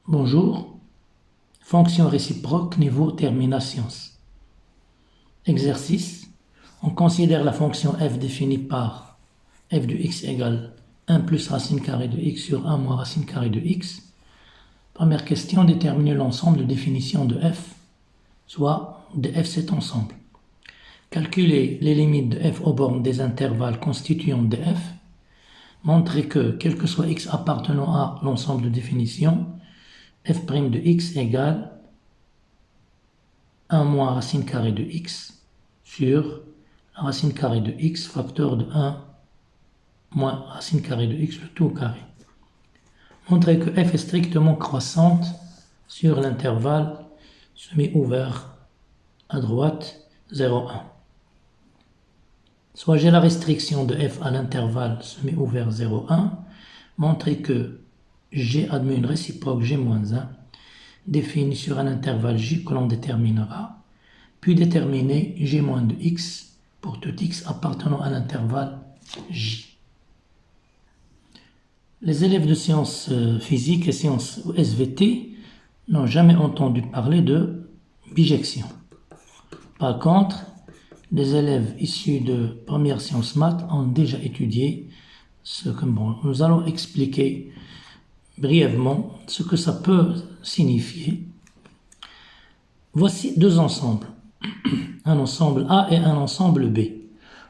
Bonjour, fonction réciproque niveau terminations. Exercice, on considère la fonction f définie par f de x égale 1 plus racine carrée de x sur 1 moins racine carrée de x. Première question, déterminer l'ensemble de définition de f, soit de f cet ensemble. Calculer les limites de f aux bornes des intervalles constituants de f. Montrer que, quel que soit x appartenant à l'ensemble de définition, f' de x égale 1 moins racine carrée de x sur la racine carrée de x facteur de 1 moins racine carrée de x le tout au carré. Montrer que f est strictement croissante sur l'intervalle semi-ouvert à droite 0,1. Soit j'ai la restriction de f à l'intervalle semi-ouvert 0,1. Montrer que G admet une réciproque G-1 définie sur un intervalle J que l'on déterminera, puis déterminer G- de x pour tout x appartenant à l'intervalle J. Les élèves de sciences physiques et sciences SVT n'ont jamais entendu parler de bijection. Par contre, les élèves issus de première sciences maths ont déjà étudié ce que nous allons expliquer brièvement ce que ça peut signifier. Voici deux ensembles, un ensemble A et un ensemble B.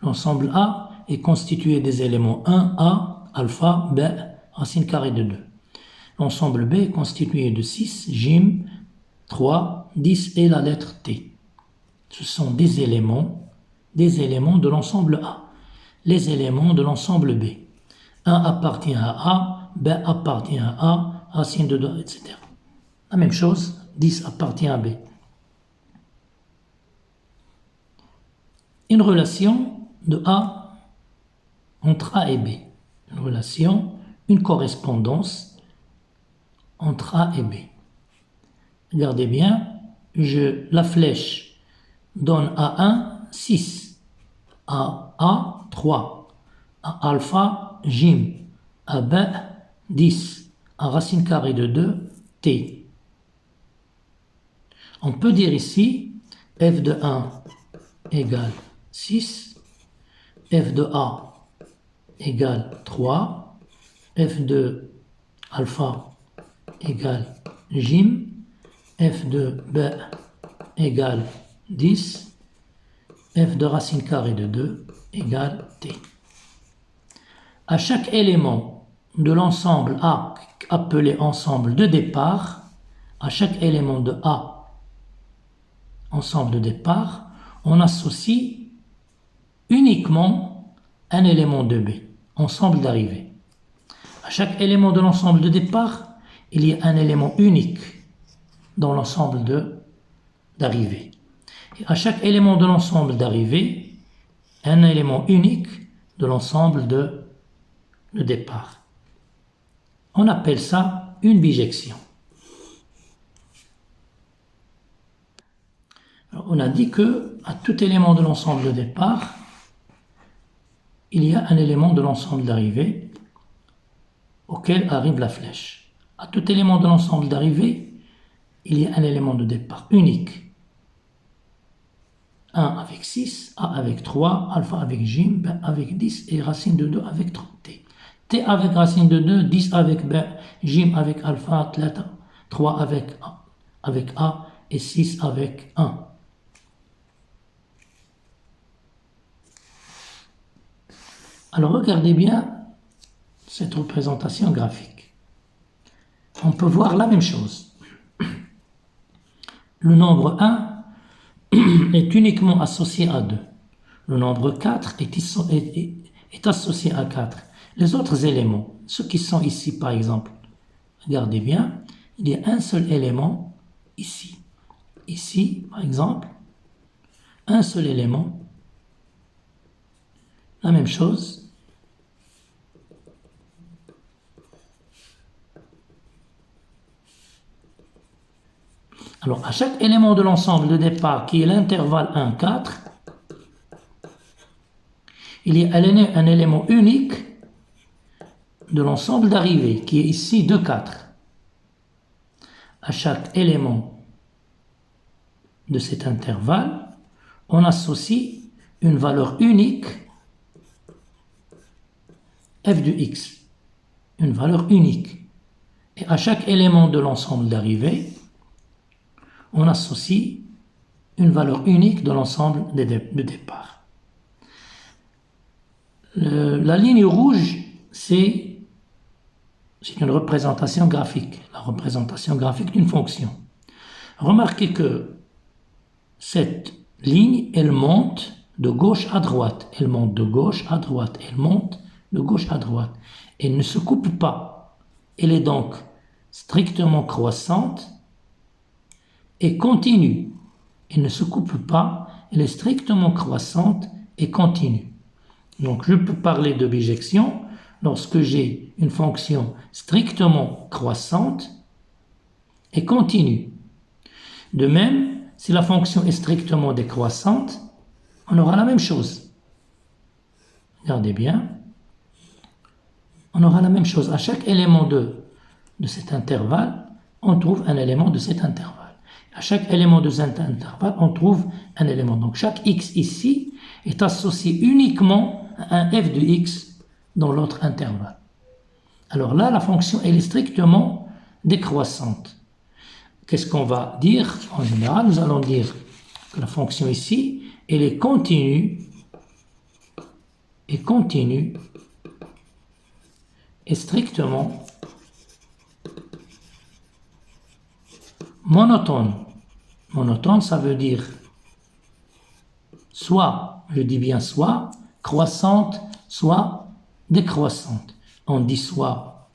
L'ensemble A est constitué des éléments 1A, alpha, B, racine carrée de 2. L'ensemble B est constitué de 6, Jim, 3, 10 et la lettre T. Ce sont des éléments de l'ensemble A, les éléments de l'ensemble B. 1 appartient à A, B appartient à A, racine de 2, etc. La même chose, 10 appartient à B. Une relation de A entre A et B. Une relation, une correspondance entre A et B. Regardez bien, la flèche donne à 1, 6, à A, 3, à alpha, Jim, à B, 10, à racine carrée de 2, T. On peut dire ici f de 1 égale 6, f de A égale 3, f de alpha égale Jim, f de B égale 10, f de racine carrée de 2 égale T. À chaque élément de l'ensemble A appelé ensemble de départ, à chaque élément de A, ensemble de départ, on associe uniquement un élément de B, ensemble d'arrivée. À chaque élément de l'ensemble de départ, il y a un élément unique dans l'ensemble d'arrivée. Et à chaque élément de l'ensemble d'arrivée, un élément unique de l'ensemble de départ. On appelle ça une bijection. Alors, on a dit que à tout élément de l'ensemble de départ, il y a un élément de l'ensemble d'arrivée auquel arrive la flèche. À tout élément de l'ensemble d'arrivée, il y a un élément de départ unique. 1 avec 6, A avec 3, alpha avec J, B avec 10 et racine de 2 avec 3, T. T avec racine de 2, 10 avec B, J avec alpha, 3 avec A et 6 avec 1. Alors regardez bien cette représentation graphique. On peut voir la même chose. Le nombre 1 est uniquement associé à 2. Le nombre 4 est associé à 4. Les autres éléments, ceux qui sont ici par exemple, regardez bien, il y a un seul élément ici. Ici, par exemple, un seul élément. La même chose. Alors, à chaque élément de l'ensemble de départ, qui est l'intervalle 1, 4, il y a un élément unique de l'ensemble d'arrivée, qui est ici 2, 4. à chaque élément de cet intervalle, on associe une valeur unique f de x, une valeur unique. Et à chaque élément de l'ensemble d'arrivée, on associe une valeur unique de l'ensemble de départ. La ligne rouge, c'est une représentation graphique, la représentation graphique d'une fonction. Remarquez que cette ligne, elle monte de gauche à droite, elle monte de gauche à droite, elle monte de gauche à droite. Elle ne se coupe pas. Elle est donc strictement croissante et continue. Elle ne se coupe pas, elle est strictement croissante et continue. Donc je peux parler de bijection lorsque j'ai une fonction strictement croissante et continue. De même, si la fonction est strictement décroissante, on aura la même chose. Regardez bien. On aura la même chose. À chaque élément de cet intervalle, on trouve un élément de cet intervalle. À chaque élément de cet intervalle, on trouve un élément. Donc chaque x ici est associé uniquement à un f de x dans l'autre intervalle. Alors là, la fonction elle est strictement décroissante. Qu'est-ce qu'on va dire? En général, nous allons dire que la fonction ici, elle est continue et strictement monotone. Monotone, ça veut dire soit, je dis bien soit, croissante, soit décroissante. On dit soit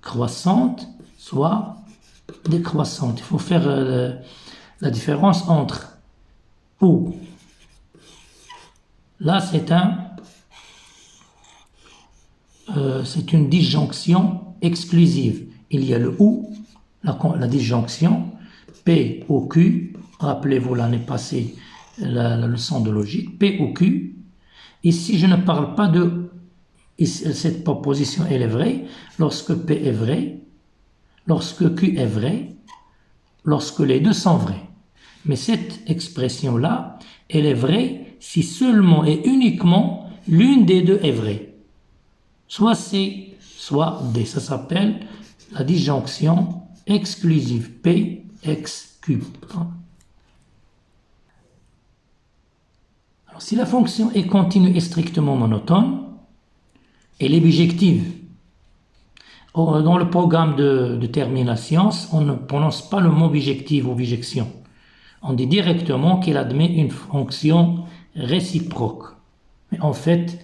croissante, soit décroissante. Il faut faire la différence entre ou. Là, c'est une disjonction exclusive. Il y a le ou, la disjonction, P au Q. Rappelez-vous l'année passée, la leçon de logique, P au Q. Ici, je ne parle pas de... Cette proposition, elle est vraie lorsque P est vrai, lorsque Q est vrai, lorsque les deux sont vrais. Mais cette expression-là, elle est vraie si seulement et uniquement l'une des deux est vraie. Soit C, soit D. Ça s'appelle la disjonction exclusive P, X, Q. Alors, si la fonction est continue et strictement monotone, elle est bijective. Dans le programme de termination, on ne prononce pas le mot bijective ou bijection. On dit directement qu'il admet une fonction réciproque. Mais en fait,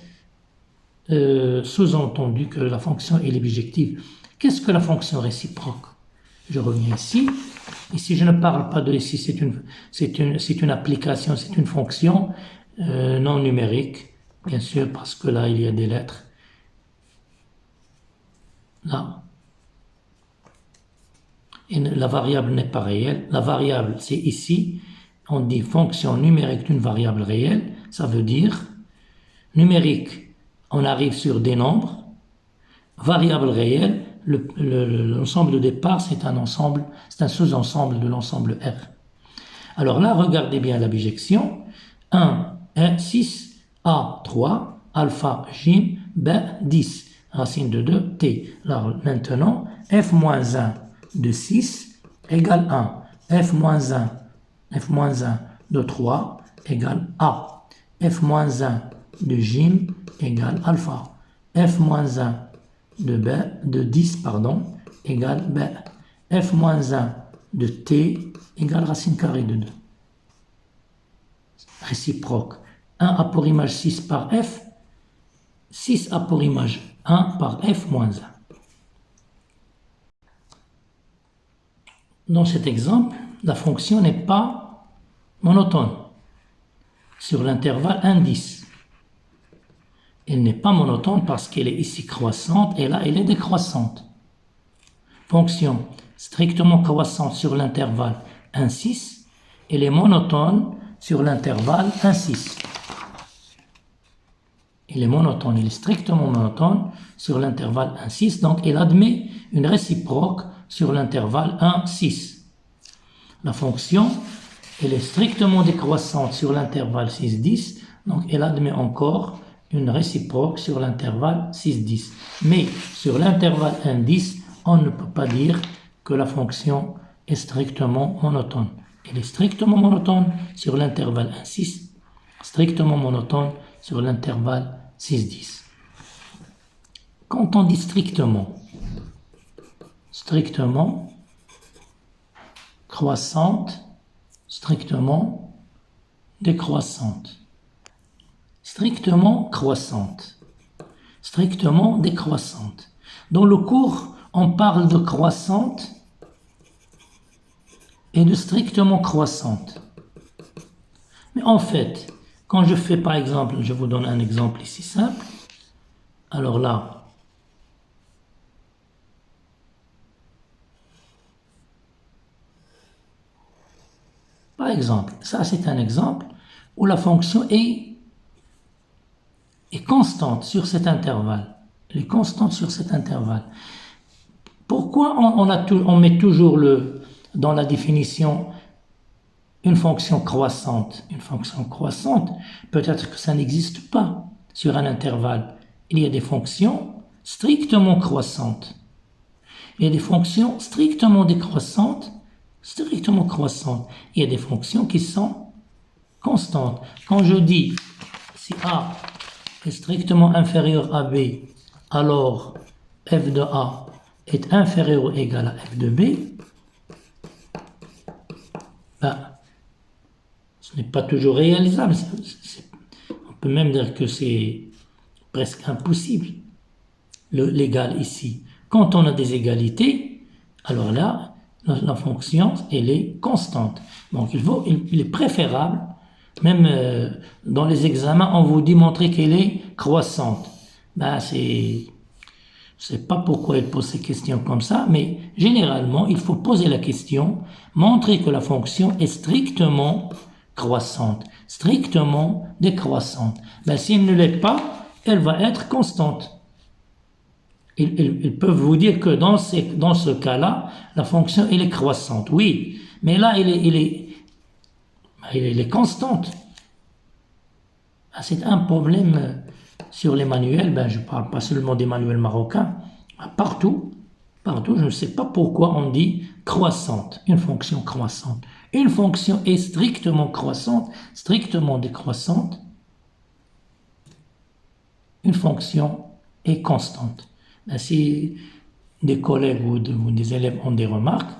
sous-entendu que la fonction est bijective. Qu'est-ce que la fonction réciproque? Je reviens ici. Ici, je ne parle pas de ici, c'est une application, c'est une fonction non numérique, bien sûr, parce que là, il y a des lettres. Là. Et la variable n'est pas réelle. La variable, c'est ici. On dit fonction numérique d'une variable réelle. Ça veut dire numérique, on arrive sur des nombres. Variable réelle, l'ensemble de départ, c'est un sous-ensemble de l'ensemble R. Alors là, regardez bien la bijection. 1, 6, A, 3, alpha, J, B, 10. Racine de 2, t. Alors maintenant, f-1 de 6 égale 1. f-1 de 3 égale a. f-1 de j égale alpha. f-1 de 10 égale b. f-1 de t égale racine carrée de 2. Réciproque. 1 a pour image 6 par f. 6 a pour image 1 par f-1. Dans cet exemple, la fonction n'est pas monotone sur l'intervalle 1,10. Elle n'est pas monotone parce qu'elle est ici croissante et là elle est décroissante. Fonction strictement croissante sur l'intervalle 1,6, elle est monotone sur l'intervalle 1,6. il est monotone, il est strictement monotone sur l'intervalle 1, 6, donc il admet une réciproque sur l'intervalle 1, 6. La fonction, elle est strictement décroissante sur l'intervalle 6, 10, donc elle admet encore une réciproque sur l'intervalle 6, 10. Mais sur l'intervalle 1, 10, on ne peut pas dire que la fonction est strictement monotone. Elle est strictement monotone sur l'intervalle 1, 6, strictement monotone sur l'intervalle 6, 10. Quand on dit strictement, croissante, strictement décroissante, strictement croissante, strictement décroissante. Dans le cours, on parle de croissante et de strictement croissante. Mais en fait, quand je fais par exemple, je vous donne un exemple ici simple, alors là, par exemple, ça c'est un exemple où la fonction est constante sur cet intervalle. Elle est constante sur cet intervalle. Pourquoi on met toujours dans la définition une fonction croissante? Une fonction croissante, peut-être que ça n'existe pas sur un intervalle. Il y a des fonctions strictement croissantes. Il y a des fonctions strictement décroissantes, strictement croissantes. Il y a des fonctions qui sont constantes. Quand je dis si A est strictement inférieur à B, alors f de A est inférieur ou égal à f de B, ben, ce n'est pas toujours réalisable. On peut même dire que c'est presque impossible, l'égal ici. Quand on a des égalités, alors là, la fonction, elle est constante. Donc il est préférable, même dans les examens, on vous dit montrer qu'elle est croissante. Ben, je ne sais pas pourquoi elle pose ces questions comme ça, mais généralement, il faut poser la question, montrer que la fonction est strictement croissante, strictement décroissante. Ben, si elle ne l'est pas, elle va être constante. Ils peuvent vous dire que dans ce cas-là, la fonction elle est croissante. Oui, mais là, elle est constante. Ah, c'est un problème sur les manuels. Ben, je ne parle pas seulement des manuels marocains. Partout, je ne sais pas pourquoi on dit croissante, une fonction croissante. Une fonction est strictement croissante, strictement décroissante. Une fonction est constante. Ben, si des collègues ou des élèves ont des remarques,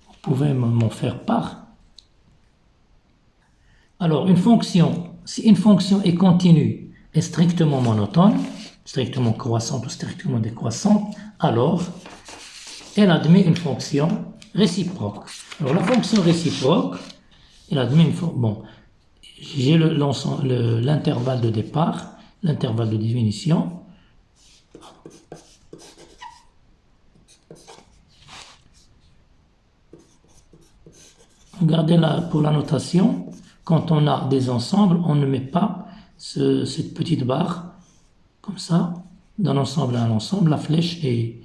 vous pouvez m'en faire part. Alors, si une fonction est continue et strictement monotone, strictement croissante ou strictement décroissante, alors elle admet une fonction réciproque. Alors, la fonction réciproque, elle admet une fonction. Bon, j'ai l'intervalle de départ, l'intervalle de définition. Regardez là, pour la notation, quand on a des ensembles, on ne met pas cette petite barre, comme ça, d'un ensemble à un ensemble, la flèche est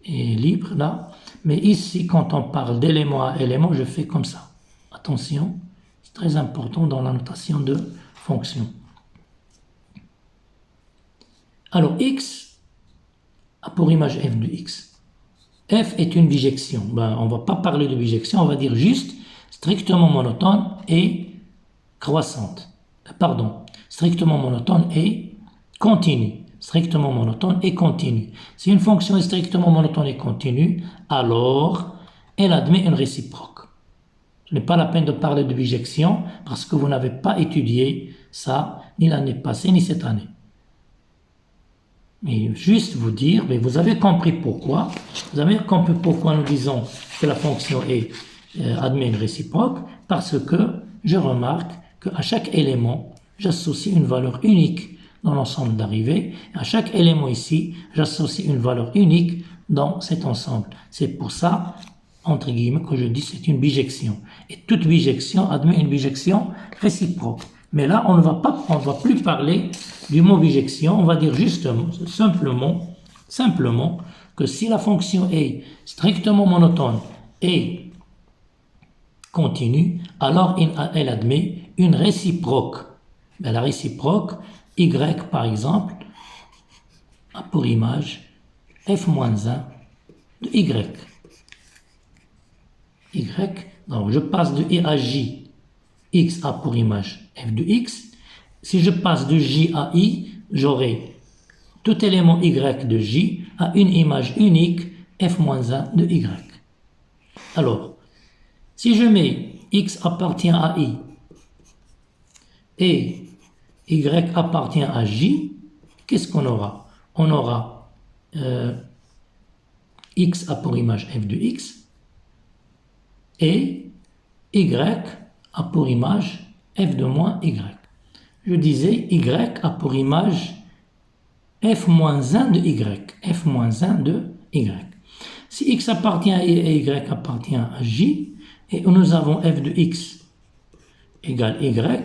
libre là. Mais ici, quand on parle d'élément à élément, je fais comme ça. Attention, c'est très important dans la notation de fonction. Alors, x a pour image f de x. F est une bijection. Ben, on ne va pas parler de bijection, on va dire juste strictement monotone et croissante. Pardon, strictement monotone et continue. Strictement monotone et continue. Si une fonction est strictement monotone et continue, alors elle admet une réciproque. Ce n'est pas la peine de parler de bijection parce que vous n'avez pas étudié ça ni l'année passée ni cette année. Mais juste vous dire, mais vous avez compris pourquoi. Vous avez compris pourquoi nous disons que la fonction admet une réciproque, parce que je remarque qu'à chaque élément, j'associe une valeur unique dans l'ensemble d'arrivée. À chaque élément ici, j'associe une valeur unique dans cet ensemble. C'est pour ça, entre guillemets, que je dis c'est une bijection. Et toute bijection admet une bijection réciproque. Mais là, on ne va plus parler du mot bijection, on va dire justement, simplement que si la fonction est strictement monotone et continue, alors elle admet une réciproque. Ben, la réciproque, y par exemple, a pour image f-1 de y. Donc je passe de i à j, x a pour image f de x. Si je passe de j à i, j'aurai tout élément y de j a une image unique f-1 de y. Alors, si je mets x appartient à i et y appartient à j, qu'est-ce qu'on aura? On aura x a pour image f de x et y a pour image f de moins y. Je disais y a pour image f-1 de y, f-1 de y. Si x appartient à i et y appartient à j, et nous avons f de x égale y,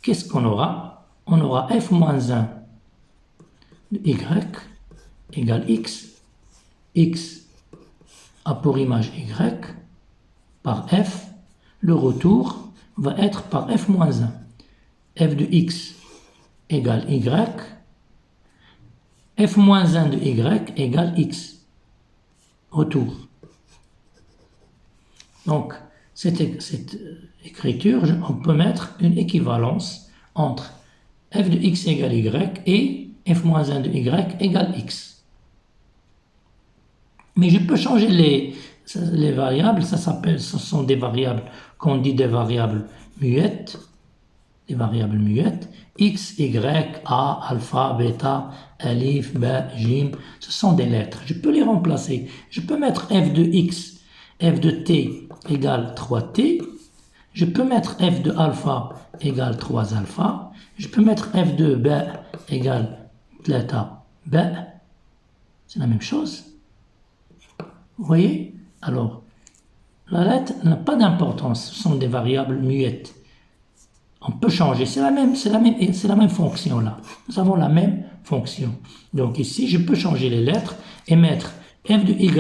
qu'est-ce qu'on aura? On aura f-1 de y égale x. X a pour image y par f. Le retour va être par f-1. F de x égale y. f-1 de y égale x. Retour. Donc, cette écriture, on peut mettre une équivalence entre f de x égale y et f-1 de y égale x. Mais je peux changer les variables, ce sont des variables qu'on dit des variables muettes, x, y, a, alpha, bêta, alif, ba, jim, ce sont des lettres. Je peux les remplacer. Je peux mettre f de x, f de t égale 3t. Je peux mettre f de alpha égale 3 alpha. Je peux mettre f de ba égale 3 ba. C'est la même chose. Vous voyez? Alors, la lettre n'a pas d'importance. Ce sont des variables muettes. On peut changer. C'est la même fonction là. Nous avons la même fonction. Donc ici, je peux changer les lettres et mettre f de y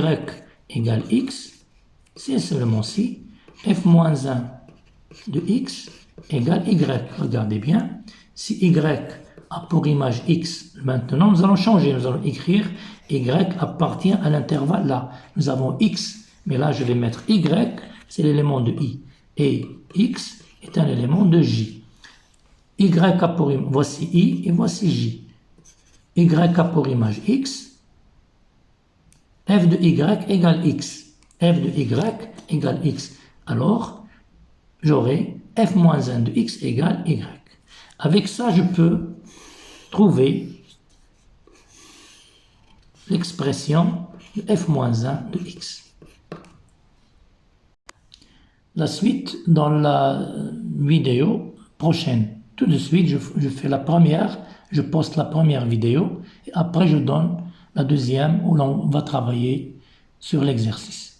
égale x. C'est seulement si f-1 de x égale y. Regardez bien. Si y a pour image x, maintenant nous allons changer. Nous allons écrire y appartient à l'intervalle là. Nous avons x, mais là je vais mettre y, c'est l'élément de i. Et x est un élément de j. Y a pour image, voici i et voici j. Y a pour image x. F de y égale x. F de y égale x. Alors, j'aurai f-1 de x égale y. Avec ça, je peux trouver l'expression de f-1 de x. La suite dans la vidéo prochaine. Tout de suite, je fais la première, je poste la première vidéo et après je donne la deuxième où l'on va travailler sur l'exercice.